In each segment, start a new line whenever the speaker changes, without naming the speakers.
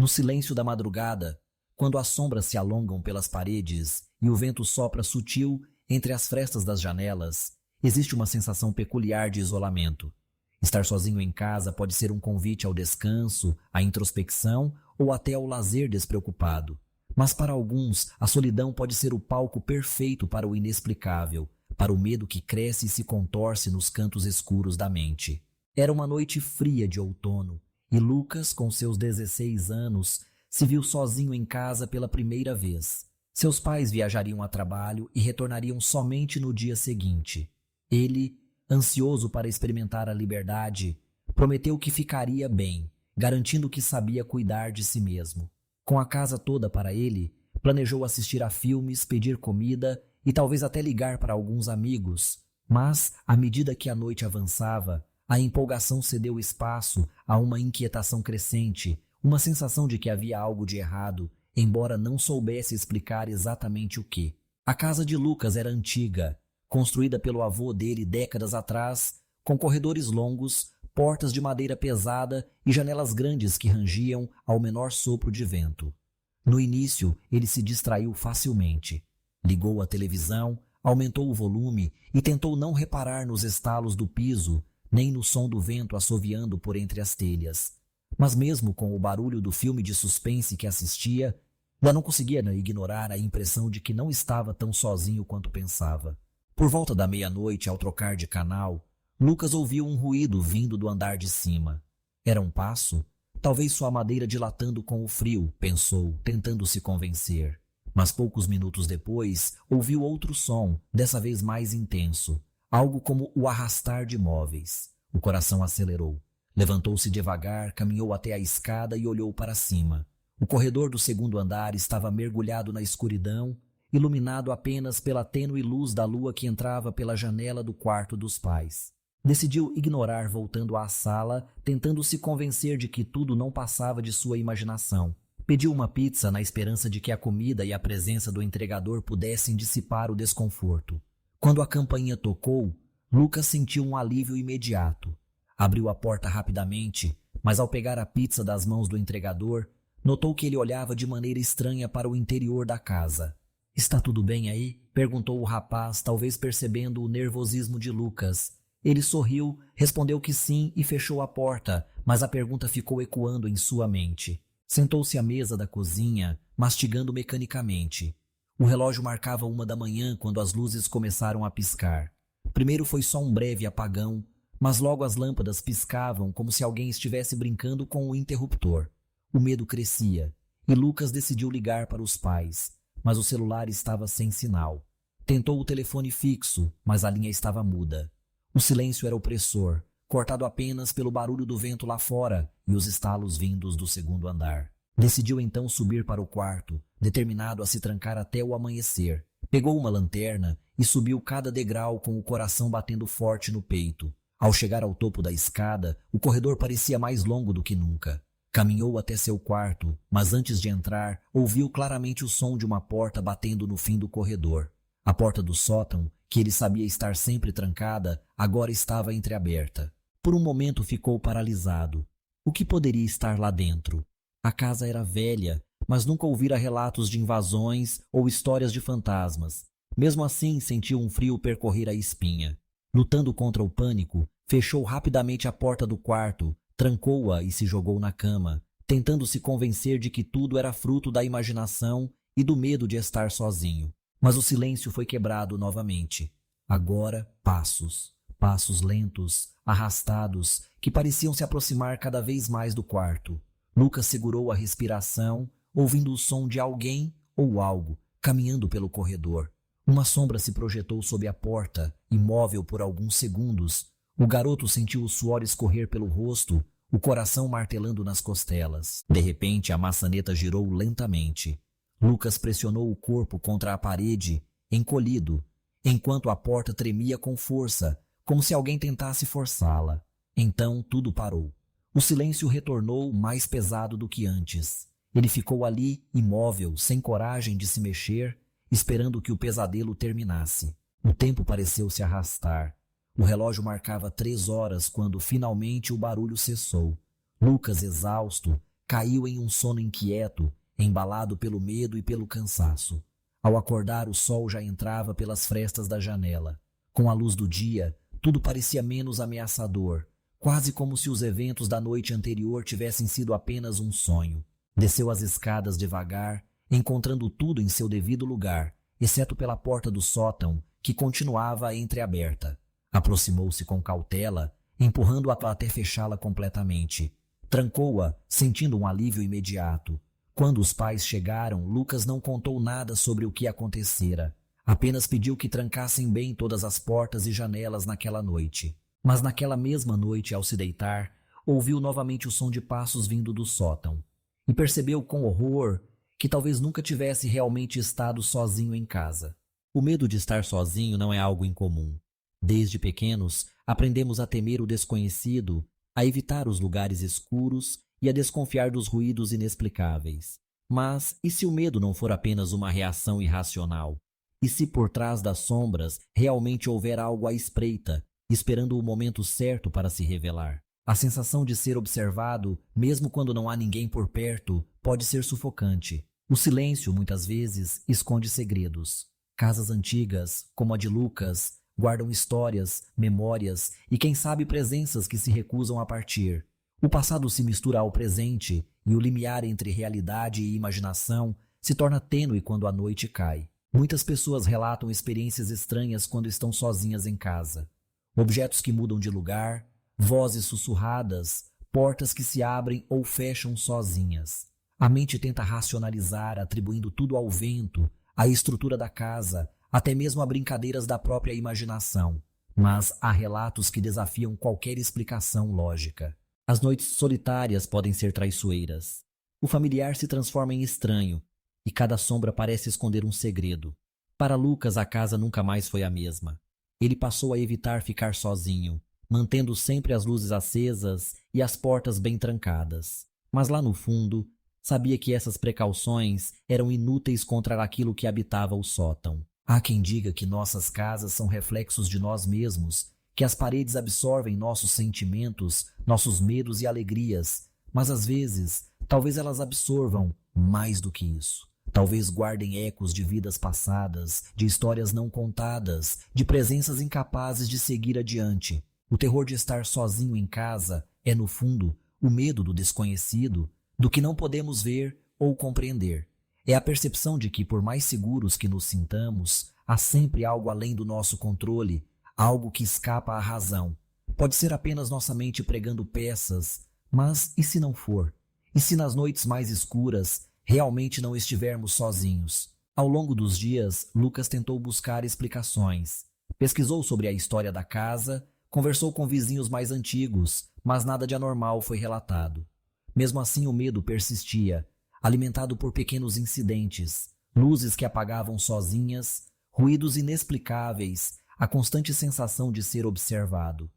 No silêncio da madrugada, quando as sombras se alongam pelas paredes e o vento sopra sutil entre as frestas das janelas, existe uma sensação peculiar de isolamento. Estar sozinho em casa pode ser um convite ao descanso, à introspecção ou até ao lazer despreocupado. Mas para alguns, a solidão pode ser o palco perfeito para o inexplicável, para o medo que cresce e se contorce nos cantos escuros da mente. Era uma noite fria de outono, e Lucas, com seus 16 anos, se viu sozinho em casa pela primeira vez. Seus pais viajariam a trabalho e retornariam somente no dia seguinte. Ele, ansioso para experimentar a liberdade, prometeu que ficaria bem, garantindo que sabia cuidar de si mesmo. Com a casa toda para ele, planejou assistir a filmes, pedir comida e talvez até ligar para alguns amigos. Mas, à medida que a noite avançava, a empolgação cedeu espaço a uma inquietação crescente, uma sensação de que havia algo de errado, embora não soubesse explicar exatamente o que. A casa de Lucas era antiga, construída pelo avô dele décadas atrás, com corredores longos, portas de madeira pesada e janelas grandes que rangiam ao menor sopro de vento. No início, ele se distraiu facilmente. Ligou a televisão, aumentou o volume e tentou não reparar nos estalos do piso, nem no som do vento assoviando por entre as telhas. Mas mesmo com o barulho do filme de suspense que assistia, já não conseguia ignorar a impressão de que não estava tão sozinho quanto pensava. Por volta da meia-noite, ao trocar de canal, Lucas ouviu um ruído vindo do andar de cima. Era um passo? Talvez sua madeira dilatando com o frio, pensou, tentando se convencer. Mas poucos minutos depois, ouviu outro som, dessa vez mais intenso. Algo como o arrastar de móveis. O coração acelerou. Levantou-se devagar, caminhou até a escada e olhou para cima. O corredor do segundo andar estava mergulhado na escuridão, iluminado apenas pela tênue luz da lua que entrava pela janela do quarto dos pais. Decidiu ignorar voltando à sala, tentando se convencer de que tudo não passava de sua imaginação. Pediu uma pizza na esperança de que a comida e a presença do entregador pudessem dissipar o desconforto. Quando a campainha tocou, Lucas sentiu um alívio imediato. Abriu a porta rapidamente, mas ao pegar a pizza das mãos do entregador, notou que ele olhava de maneira estranha para o interior da casa. — Está tudo bem aí? Perguntou o rapaz, talvez percebendo o nervosismo de Lucas. Ele sorriu, respondeu que sim e fechou a porta, mas a pergunta ficou ecoando em sua mente. Sentou-se à mesa da cozinha, mastigando mecanicamente. O relógio marcava 1 da manhã quando as luzes começaram a piscar. Primeiro foi só um breve apagão, mas logo as lâmpadas piscavam como se alguém estivesse brincando com o interruptor. O medo crescia, e Lucas decidiu ligar para os pais, mas o celular estava sem sinal. Tentou o telefone fixo, mas a linha estava muda. O silêncio era opressor, cortado apenas pelo barulho do vento lá fora e os estalos vindos do segundo andar. Decidiu então subir para o quarto, determinado a se trancar até o amanhecer. Pegou uma lanterna e subiu cada degrau com o coração batendo forte no peito. Ao chegar ao topo da escada, o corredor parecia mais longo do que nunca. Caminhou até seu quarto, mas antes de entrar, ouviu claramente o som de uma porta batendo no fim do corredor. A porta do sótão, que ele sabia estar sempre trancada, agora estava entreaberta. Por um momento ficou paralisado. O que poderia estar lá dentro? A casa era velha, mas nunca ouvira relatos de invasões ou histórias de fantasmas. Mesmo assim, sentiu um frio percorrer a espinha. Lutando contra o pânico, fechou rapidamente a porta do quarto, trancou-a e se jogou na cama, tentando se convencer de que tudo era fruto da imaginação e do medo de estar sozinho. Mas o silêncio foi quebrado novamente. Agora, passos. Passos lentos, arrastados, que pareciam se aproximar cada vez mais do quarto. Lucas segurou a respiração, ouvindo o som de alguém ou algo caminhando pelo corredor. Uma sombra se projetou sob a porta, imóvel por alguns segundos. O garoto sentiu o suor escorrer pelo rosto, o coração martelando nas costelas. De repente, a maçaneta girou lentamente. Lucas pressionou o corpo contra a parede, encolhido, enquanto a porta tremia com força, como se alguém tentasse forçá-la. Então tudo parou. O silêncio retornou mais pesado do que antes. Ele ficou ali, imóvel, sem coragem de se mexer, esperando que o pesadelo terminasse. O tempo pareceu se arrastar. O relógio marcava 3 horas quando finalmente o barulho cessou. Lucas, exausto, caiu em um sono inquieto, embalado pelo medo e pelo cansaço. Ao acordar, o sol já entrava pelas frestas da janela. Com a luz do dia, tudo parecia menos ameaçador, quase como se os eventos da noite anterior tivessem sido apenas um sonho. Desceu as escadas devagar, encontrando tudo em seu devido lugar, exceto pela porta do sótão, que continuava entreaberta. Aproximou-se com cautela, empurrando-a até fechá-la completamente. Trancou-a, sentindo um alívio imediato. Quando os pais chegaram, Lucas não contou nada sobre o que acontecera. Apenas pediu que trancassem bem todas as portas e janelas naquela noite. Mas naquela mesma noite, ao se deitar, ouviu novamente o som de passos vindo do sótão. E percebeu com horror que talvez nunca tivesse realmente estado sozinho em casa. O medo de estar sozinho não é algo incomum. Desde pequenos, aprendemos a temer o desconhecido, a evitar os lugares escuros e a desconfiar dos ruídos inexplicáveis. Mas e se o medo não for apenas uma reação irracional? E se por trás das sombras realmente houver algo à espreita, esperando o momento certo para se revelar? A sensação de ser observado, mesmo quando não há ninguém por perto, pode ser sufocante. O silêncio, muitas vezes, esconde segredos. Casas antigas, como a de Lucas, guardam histórias, memórias e, quem sabe, presenças que se recusam a partir. O passado se mistura ao presente e o limiar entre realidade e imaginação se torna tênue quando a noite cai. Muitas pessoas relatam experiências estranhas quando estão sozinhas em casa. Objetos que mudam de lugar, vozes sussurradas, portas que se abrem ou fecham sozinhas. A mente tenta racionalizar, atribuindo tudo ao vento, à estrutura da casa, até mesmo a brincadeiras da própria imaginação. Mas há relatos que desafiam qualquer explicação lógica. As noites solitárias podem ser traiçoeiras. O familiar se transforma em estranho, e cada sombra parece esconder um segredo. Para Lucas, a casa nunca mais foi a mesma. Ele passou a evitar ficar sozinho, mantendo sempre as luzes acesas e as portas bem trancadas. Mas lá no fundo, sabia que essas precauções eram inúteis contra aquilo que habitava o sótão. Há quem diga que nossas casas são reflexos de nós mesmos, que as paredes absorvem nossos sentimentos, nossos medos e alegrias, mas às vezes, talvez elas absorvam mais do que isso. Talvez guardem ecos de vidas passadas, de histórias não contadas, de presenças incapazes de seguir adiante. O terror de estar sozinho em casa é, no fundo, o medo do desconhecido, do que não podemos ver ou compreender. É a percepção de que, por mais seguros que nos sintamos, há sempre algo além do nosso controle, algo que escapa à razão. Pode ser apenas nossa mente pregando peças, mas e se não for? E se nas noites mais escuras realmente não estivermos sozinhos? Ao longo dos dias, Lucas tentou buscar explicações. Pesquisou sobre a história da casa, conversou com vizinhos mais antigos, mas nada de anormal foi relatado. Mesmo assim, o medo persistia, alimentado por pequenos incidentes, luzes que apagavam sozinhas, ruídos inexplicáveis, a constante sensação de ser observado.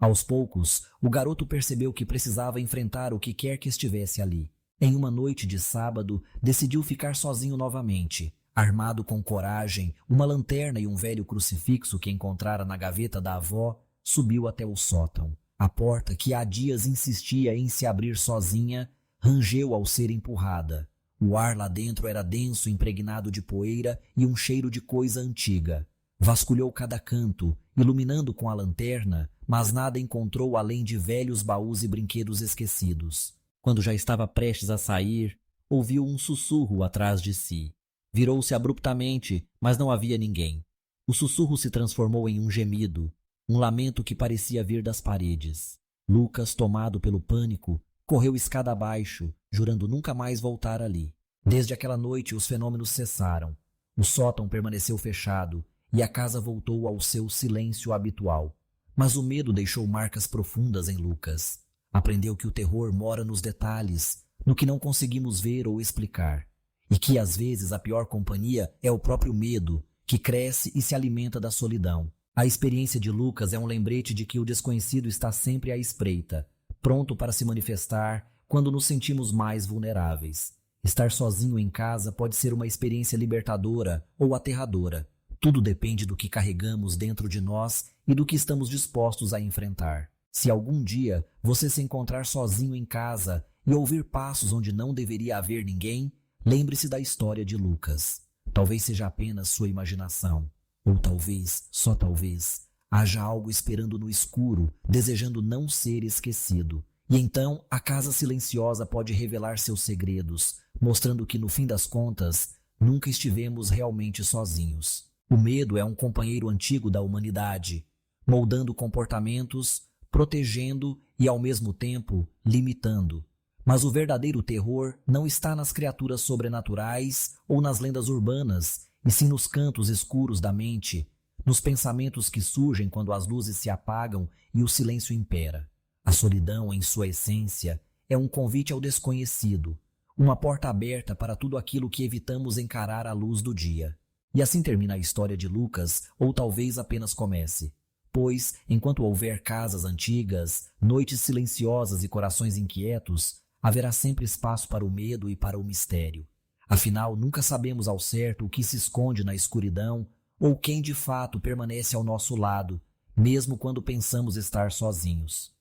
Aos poucos, o garoto percebeu que precisava enfrentar o que quer que estivesse ali. Em uma noite de sábado, decidiu ficar sozinho novamente. Armado com coragem, uma lanterna e um velho crucifixo que encontrara na gaveta da avó, subiu até o sótão. A porta, que há dias insistia em se abrir sozinha, rangeu ao ser empurrada. O ar lá dentro era denso, impregnado de poeira e um cheiro de coisa antiga. Vasculhou cada canto, iluminando com a lanterna, mas nada encontrou além de velhos baús e brinquedos esquecidos. Quando já estava prestes a sair, ouviu um sussurro atrás de si. Virou-se abruptamente, mas não havia ninguém. O sussurro se transformou em um gemido, um lamento que parecia vir das paredes. Lucas, tomado pelo pânico, correu escada abaixo, jurando nunca mais voltar ali. Desde aquela noite, os fenômenos cessaram. O sótão permaneceu fechado e a casa voltou ao seu silêncio habitual. Mas o medo deixou marcas profundas em Lucas. Aprendeu que o terror mora nos detalhes, no que não conseguimos ver ou explicar. E que, às vezes, a pior companhia é o próprio medo, que cresce e se alimenta da solidão. A experiência de Lucas é um lembrete de que o desconhecido está sempre à espreita, pronto para se manifestar quando nos sentimos mais vulneráveis. Estar sozinho em casa pode ser uma experiência libertadora ou aterradora. Tudo depende do que carregamos dentro de nós e do que estamos dispostos a enfrentar. Se algum dia você se encontrar sozinho em casa, e ouvir passos onde não deveria haver ninguém, lembre-se da história de Lucas. Talvez seja apenas sua imaginação, ou talvez, só talvez, haja algo esperando no escuro, desejando não ser esquecido. E então a casa silenciosa pode revelar seus segredos, mostrando que no fim das contas, nunca estivemos realmente sozinhos. O medo é um companheiro antigo da humanidade, moldando comportamentos, protegendo e ao mesmo tempo limitando. Mas o verdadeiro terror não está nas criaturas sobrenaturais ou nas lendas urbanas, e sim nos cantos escuros da mente, nos pensamentos que surgem quando as luzes se apagam e o silêncio impera. A solidão, em sua essência, é um convite ao desconhecido, uma porta aberta para tudo aquilo que evitamos encarar à luz do dia. E assim termina a história de Lucas, ou talvez apenas comece. Pois, enquanto houver casas antigas, noites silenciosas e corações inquietos, haverá sempre espaço para o medo e para o mistério. Afinal, nunca sabemos ao certo o que se esconde na escuridão ou quem de fato permanece ao nosso lado, mesmo quando pensamos estar sozinhos.